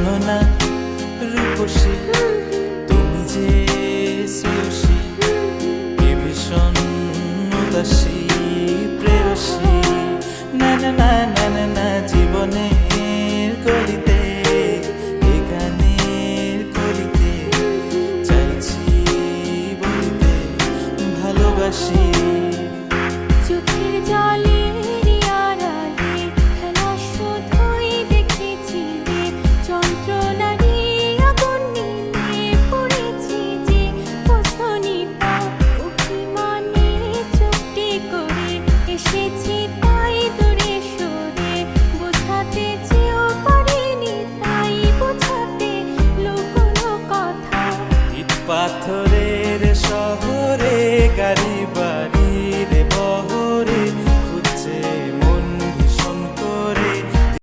শোনো না রূপসী, তুমি যে শ্রেয়সী, কে ভীষণ উদাসী প্রেয়সী, না না না